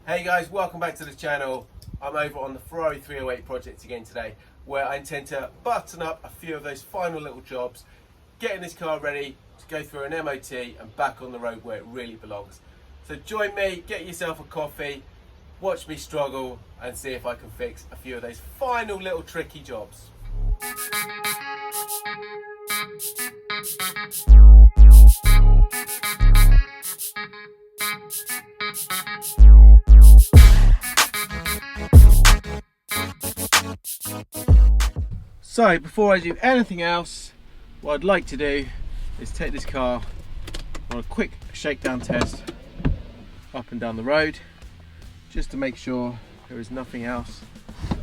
Hey guys, welcome back to the channel. I'm over on the Ferrari 308 project again today, where I intend to button up a few of those final little jobs, getting this car ready to go through an MOT and back on the road where it really belongs. So join me, get yourself a coffee, watch me struggle and see if I can fix a few of those final little tricky jobs. So before I do anything else, what I'd like to do is take this car on a quick shakedown test up and down the road, just to make sure there is nothing else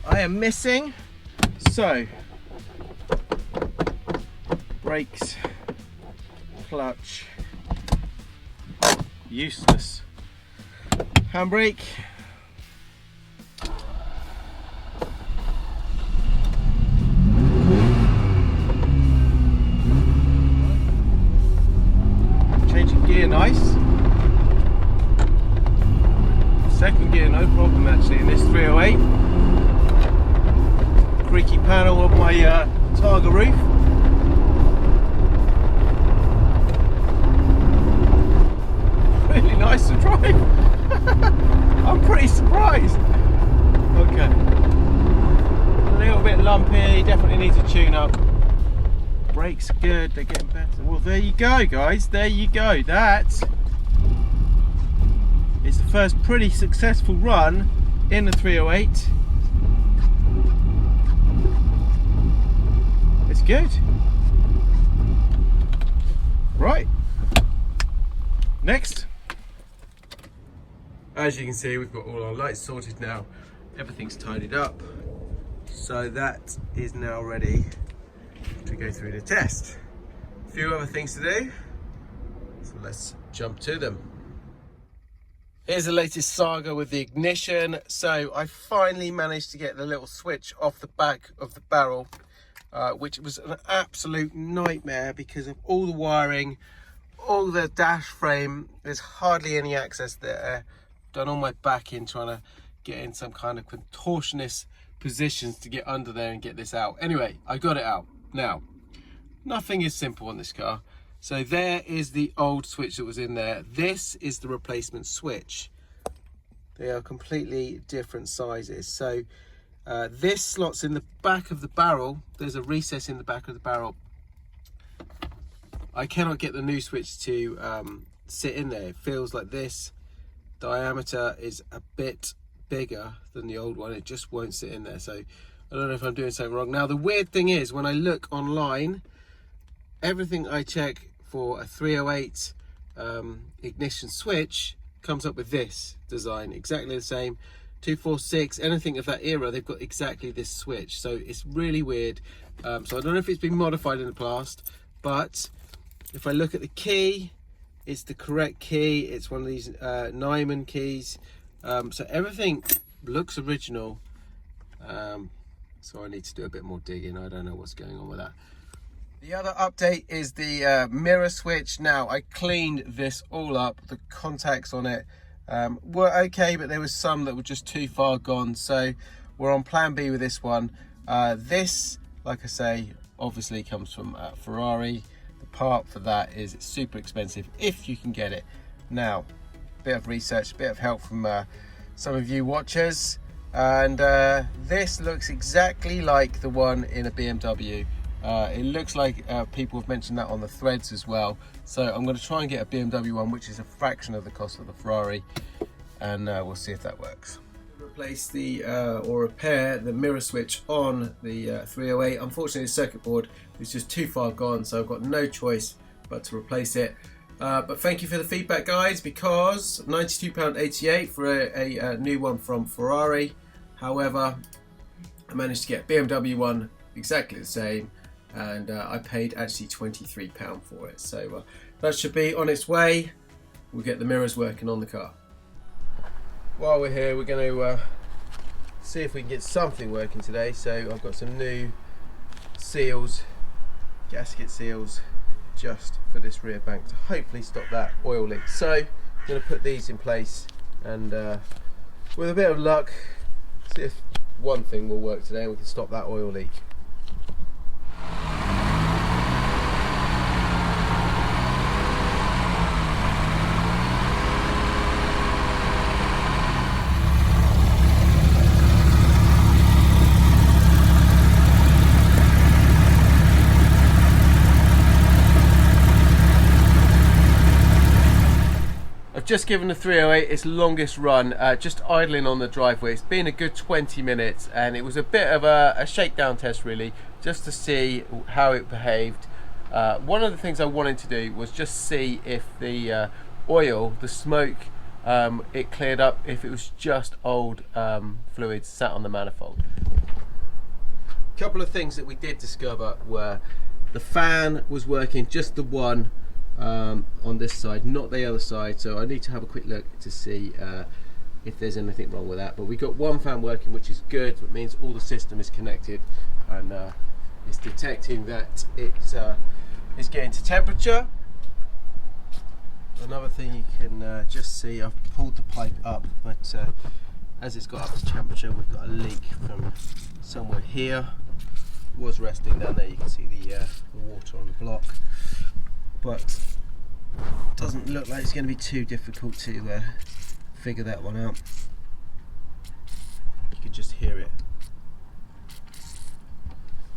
I am missing. So, brakes, clutch, useless, handbrake, changing gear, nice. Second gear, no problem actually in this 308. Creaky panel of my Targa roof. Really nice to drive. I'm pretty surprised. Okay. A little bit lumpy, definitely needs a tune up. Brakes are good, they're getting better. Well, there you go, guys. There you go. That is the first pretty successful run in the 308. It's good. Right. Next. As you can see, we've got all our lights sorted now. Everything's tidied up. So that is now ready to go through the test. A few other things to do. So let's jump to them. Here's the latest saga with the ignition. So I finally managed to get the little switch off the back of the barrel, which was an absolute nightmare because of all the wiring, all the dash frame. There's hardly any access there. Done all my back in trying to get in some kind of contortionist positions to get under there and get this out. Anyway, I got it out. Now, nothing is simple on this car. So there is the old switch that was in there. This is the replacement switch. They are completely different sizes. So this slots in the back of the barrel. There's a recess in the back of the barrel. I cannot get the new switch to sit in there. It feels like this diameter is a bit bigger than the old one. It just won't sit in there. So I don't know if I'm doing something wrong. Now the weird thing is, when I look online, everything I check for a 308 ignition switch comes up with this design, exactly the same. 246, anything of that era, they've got exactly this switch. So it's really weird. So I don't know if it's been modified in the past, but if I look at the key, it's the correct key. It's one of these Nyman keys. So everything looks original. So I need to do a bit more digging. I don't know what's going on with that. The other update is the mirror switch. Now, I cleaned this all up. The contacts on it were okay, but there was some that were just too far gone. So we're on plan B with this one. This, like I say, obviously comes from Ferrari. The part for that is super expensive if you can get it. Now, a bit of research, a bit of help from some of you watchers. And this looks exactly like the one in a BMW. It looks like people have mentioned that on the threads as well. So I'm going to try and get a BMW one, which is a fraction of the cost of the Ferrari, and we'll see if that works. Replace the or repair the mirror switch on the 308. Unfortunately, the circuit board is just too far gone, so I've got no choice but to replace it. But thank you for the feedback, guys, because £92.88 for a new one from Ferrari. However, I managed to get a BMW one exactly the same, and I paid actually £23 for it. So that should be on its way. We'll get the mirrors working on the car. While we're here, we're going to see if we can get something working today. So I've got some new seals, gasket seals, just for this rear bank to hopefully stop that oil leak. So I'm going to put these in place and With a bit of luck, see if one thing will work today and we can stop that oil leak. Just given the 308 its longest run, just idling on the driveway. It's been a good 20 minutes and it was a bit of a shakedown test really, just to see how it behaved. One of the things I wanted to do was just see if the oil, the smoke, it cleared up, if it was just old fluids sat on the manifold. A couple of things that we did discover were the fan was working, just the one on this side, not the other side, so I need to have a quick look to see if there's anything wrong with that. But we got one fan working, which is good. It means all the system is connected and it's detecting that it is getting to temperature. Another thing you can just see, I've pulled the pipe up, but as it's got up to temperature, we've got a leak from somewhere here. It was resting down there, you can see the water on the block. But it doesn't look like it's going to be too difficult to figure that one out. You can just hear it.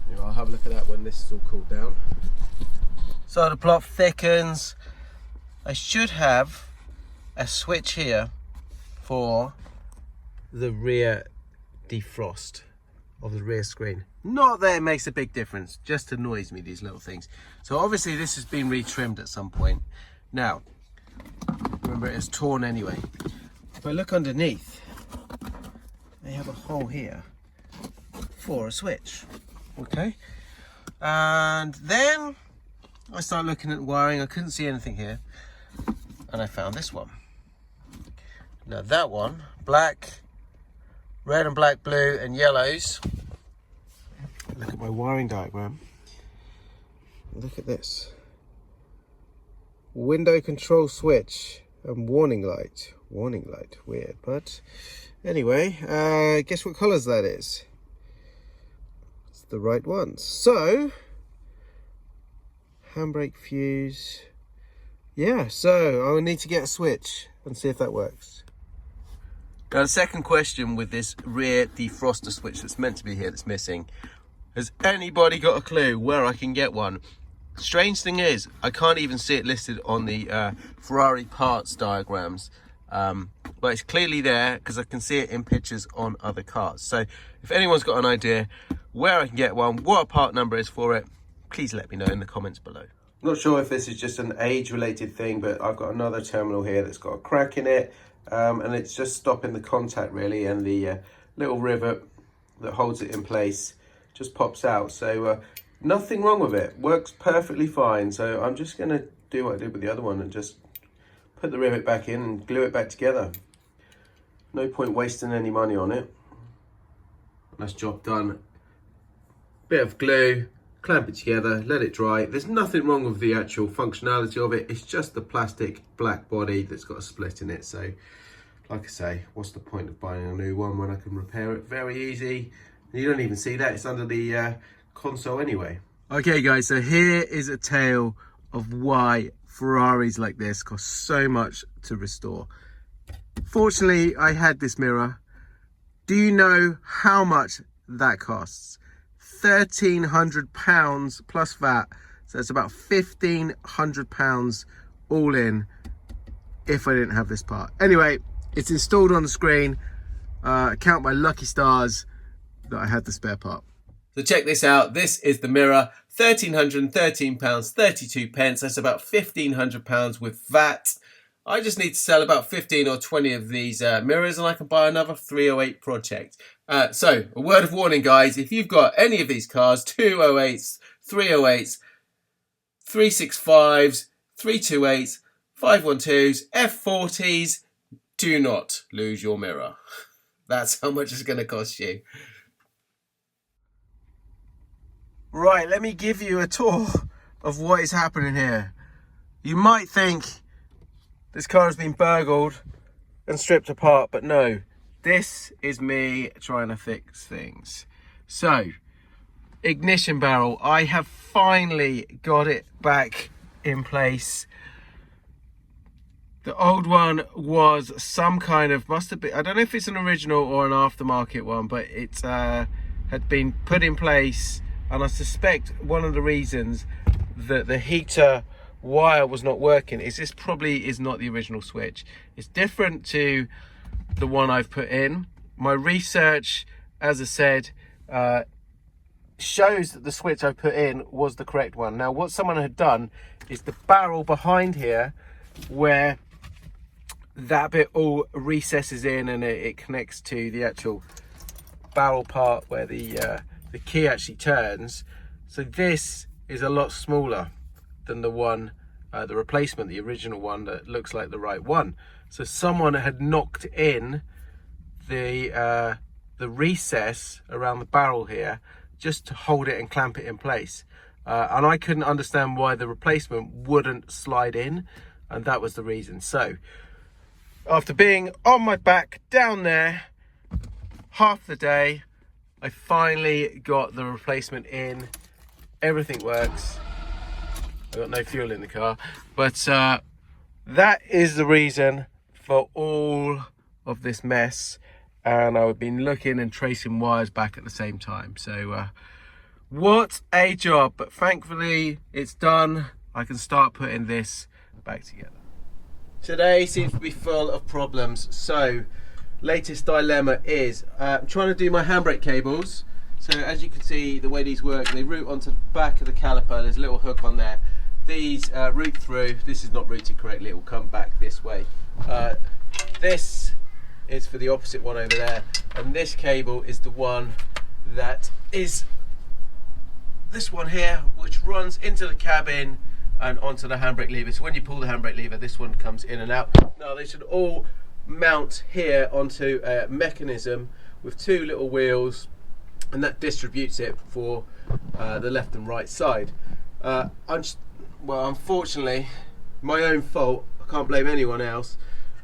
Anyway, I'll have a look at that when this is all cooled down. So the block thickens. I should have a switch here for the rear defrost of the rear screen. Not that it makes a big difference, just annoys me, these little things. So obviously this has been retrimmed at some point. Now, remember it is torn anyway. If I look underneath, they have a hole here for a switch, okay? And then I started looking at wiring, I couldn't see anything here. And I found this one. Now that one, black, red and black, blue and yellows. Look at my wiring diagram. Look at this. Window control switch and warning light. Warning light, weird, but anyway, guess what colours that is? It's the right ones. So, handbrake fuse. Yeah, so I will need to get a switch and see if that works. Now the second question with this rear defroster switch that's meant to be here that's missing. Has anybody got a clue where I can get one? Strange thing is, I can't even see it listed on the Ferrari parts diagrams, but it's clearly there because I can see it in pictures on other cars. So if anyone's got an idea where I can get one, what a part number is for it, please let me know in the comments below. I'm not sure if this is just an age-related thing, but I've got another terminal here that's got a crack in it, and it's just stopping the contact really, and the little rivet that holds it in place just pops out. So nothing wrong with it, works perfectly fine. So I'm just going to do what I did with the other one and just put the rivet back in and glue it back together. No point wasting any money on it. Nice job done. Bit of glue, clamp it together, let it dry. There's nothing wrong with the actual functionality of it. It's just the plastic black body that's got a split in it. So like I say, what's the point of buying a new one when I can repair it? Very easy. You don't even see that, it's under the console anyway. Okay guys, so here is a tale of why Ferraris like this cost so much to restore. Fortunately, I had this mirror. Do you know how much that costs? £1,300 plus VAT, so it's about £1,500 all in if I didn't have this part. Anyway, it's installed on the screen. Count my lucky stars that I had the spare part. So check this out. This is the mirror, £1,313.32. That's about £1,500 with VAT. I just need to sell about 15 or 20 of these mirrors and I can buy another 308 project. So a word of warning guys, if you've got any of these cars, 208s, 308s, 365s, 328s, 512s, F40s, do not lose your mirror. That's how much it's going to cost you. Right, let me give you a tour of what is happening here. You might think this car has been burgled and stripped apart, but no. this is me trying to fix things. So, ignition barrel, I have finally got it back in place. The old one was some kind of, must have been, I don't know if it's an original or an aftermarket one, but it had been put in place, and I suspect one of the reasons that the heater wire was not working is this probably is not the original switch. It's different to the one I've put in. My research, as I said, shows that the switch I put in was the correct one. Now what someone had done is the barrel behind here, where that bit all recesses in and it connects to the actual barrel part where the key actually turns. So this is a lot smaller than the one, the replacement, the original one that looks like the right one. So someone had knocked in the recess around the barrel here just to hold it and clamp it in place. And I couldn't understand why the replacement wouldn't slide in, and that was the reason. So after being on my back down there half the day, I finally got the replacement in. Everything works. I've got no fuel in the car, but that is the reason for all of this mess. And I've been looking and tracing wires back at the same time. So what a job, but thankfully it's done. I can start putting this back together. Today seems to be full of problems. So latest dilemma is I'm trying to do my handbrake cables. So as you can see, the way these work, they route onto the back of the caliper. There's a little hook on there. These route through. This is not routed correctly, it will come back this way. This is for the opposite one over there, and this cable is the one that is this one here, which runs into the cabin and onto the handbrake lever. So when you pull the handbrake lever, this one comes in and out. Now they should all mount here onto a mechanism with two little wheels, and that distributes it for the left and right side. Well, unfortunately, my own fault, I can't blame anyone else,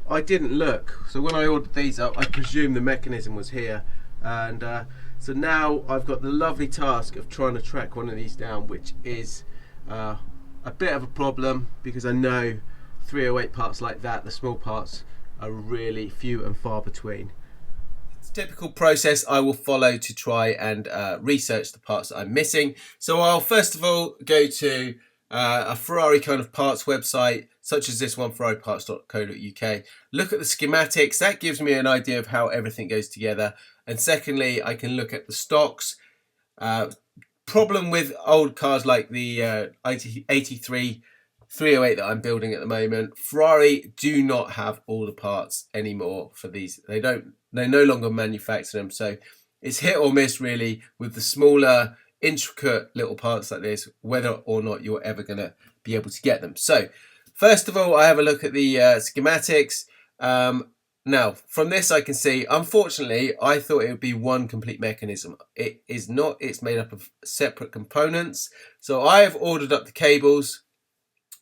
I didn't look. So when I ordered these up, I presumed the mechanism was here, and so now I've got the lovely task of trying to track one of these down, which is a bit of a problem, because I know 308 parts like that, the small parts, are really few and far between. It's a typical process I will follow to try and research the parts that I'm missing. So I'll first of all go to a Ferrari kind of parts website, such as this one, ferrariparts.co.uk. Look at the schematics. That gives me an idea of how everything goes together. And secondly, I can look at the stocks. Problem with old cars like the 83 308 that I'm building at the moment, Ferrari do not have all the parts anymore for these. They no longer manufacture them. So it's hit or miss really with the smaller, intricate little parts like this, whether or not you're ever going to be able to get them. So first of all, I have a look at the schematics. Now from this I can see, unfortunately, I thought it would be one complete mechanism. It is not. It's made up of separate components. So I have ordered up the cables.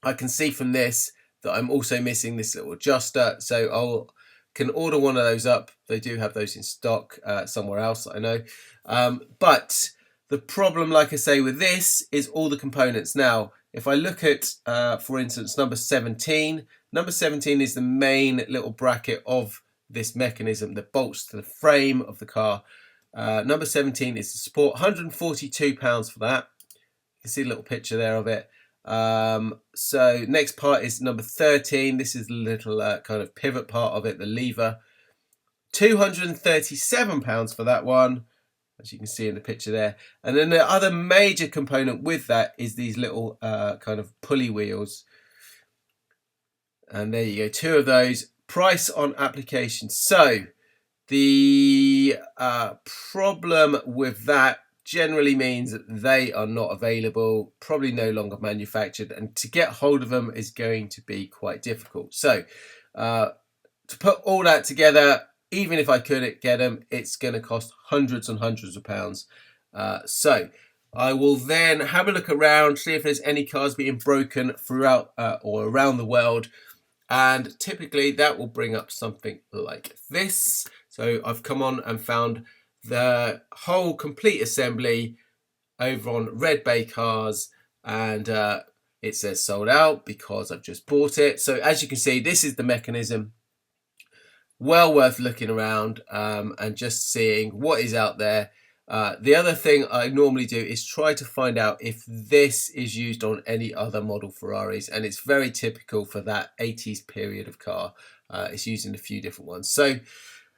I can see from this that I'm also missing this little adjuster. So I can order one of those up. They do have those in stock somewhere else, I know. But the problem, like I say, with this is all the components. Now, if I look at, for instance, number 17 is the main little bracket of this mechanism that bolts to the frame of the car. Number 17 is the support, £142 for that. You can see a little picture there of it. So next part is number 13. This is the little kind of pivot part of it, the lever. £237 for that one, as you can see in the picture there. And then the other major component with that is these little kind of pulley wheels. And there you go, two of those. Price on application. So the problem with that generally means that they are not available, probably no longer manufactured, and to get hold of them is going to be quite difficult. So to put all that together, even if I could get them, it's going to cost hundreds and hundreds of pounds. So I will then have a look around, see if there's any cars being broken throughout or around the world, and typically that will bring up something like this. So I've come on and found the whole complete assembly over on Red Bay Cars, and it says sold out because I've just bought it. So as you can see, this is the mechanism. Well worth looking around and just seeing what is out there. The other thing I normally do is try to find out if this is used on any other model Ferraris, and it's very typical for that 80s period of car. It's used in a few different ones. So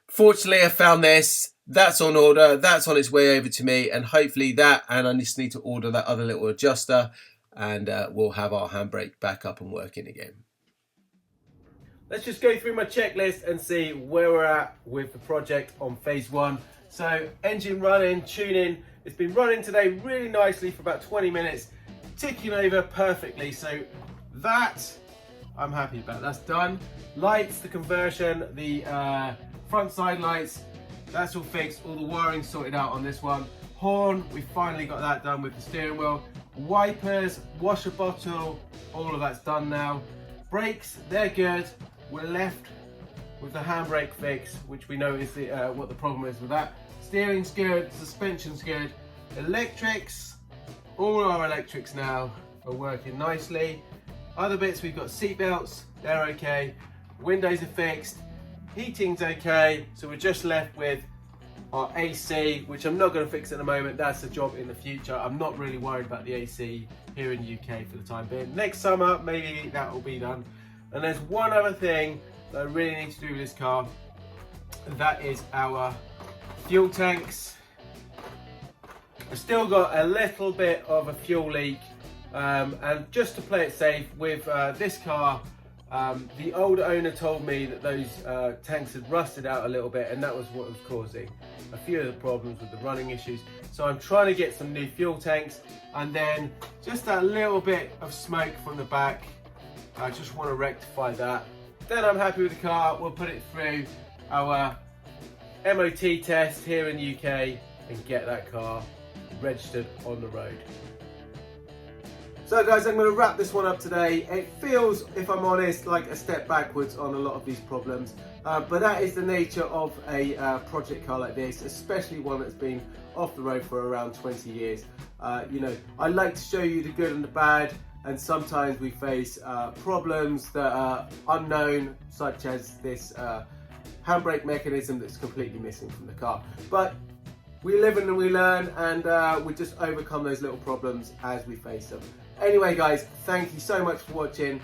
fortunately I found this. That's on order, that's on its way over to me, and hopefully that, and I just need to order that other little adjuster, and we'll have our handbrake back up and working again. Let's just go through my checklist and see where we're at with the project on phase 1. So engine running, tuning, it's been running today really nicely for about 20 minutes, ticking over perfectly. So that I'm happy about, that's done. Lights, the conversion, the front side lights, that's all fixed, all the wiring sorted out on this one. Horn, we finally got that done with the steering wheel. Wipers, washer bottle, all of that's done now. Brakes, they're good. We're left with the handbrake fix, which we know is what the problem is with that. Steering's good, suspension's good. Electrics, all our electrics now are working nicely. Other bits, we've got seat belts, they're okay. Windows are fixed. Heating's okay, so we're just left with our AC, which I'm not going to fix at the moment. That's a job in the future. I'm not really worried about the AC here in the UK for the time being. Next summer, maybe that will be done. And there's one other thing that I really need to do with this car, and that is our fuel tanks. I've still got a little bit of a fuel leak, and just to play it safe with this car, the old owner told me that those tanks had rusted out a little bit, and that was what was causing a few of the problems with the running issues. So I'm trying to get some new fuel tanks, and then just that little bit of smoke from the back, I just want to rectify that. Then I'm happy with the car. We'll put it through our MOT test here in the UK and get that car registered on the road. So guys, I'm going to wrap this one up today. It feels, if I'm honest, like a step backwards on a lot of these problems, but that is the nature of a project car like this, especially one that's been off the road for around 20 years. You know, I like to show you the good and the bad, and sometimes we face problems that are unknown, such as this handbrake mechanism that's completely missing from the car. But we live and we learn, and we just overcome those little problems as we face them. Anyway guys, thank you so much for watching.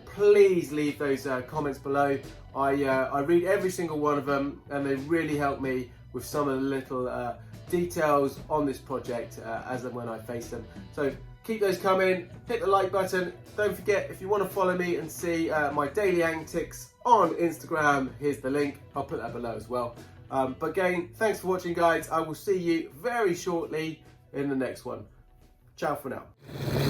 Please leave those comments below. I read every single one of them, and they really help me with some of the little details on this project as and when I face them. So keep those coming, hit the like button. Don't forget, if you want to follow me and see my daily antics on Instagram, here's the link. I'll put that below as well. But again, thanks for watching guys. I will see you very shortly in the next one. Ciao for now.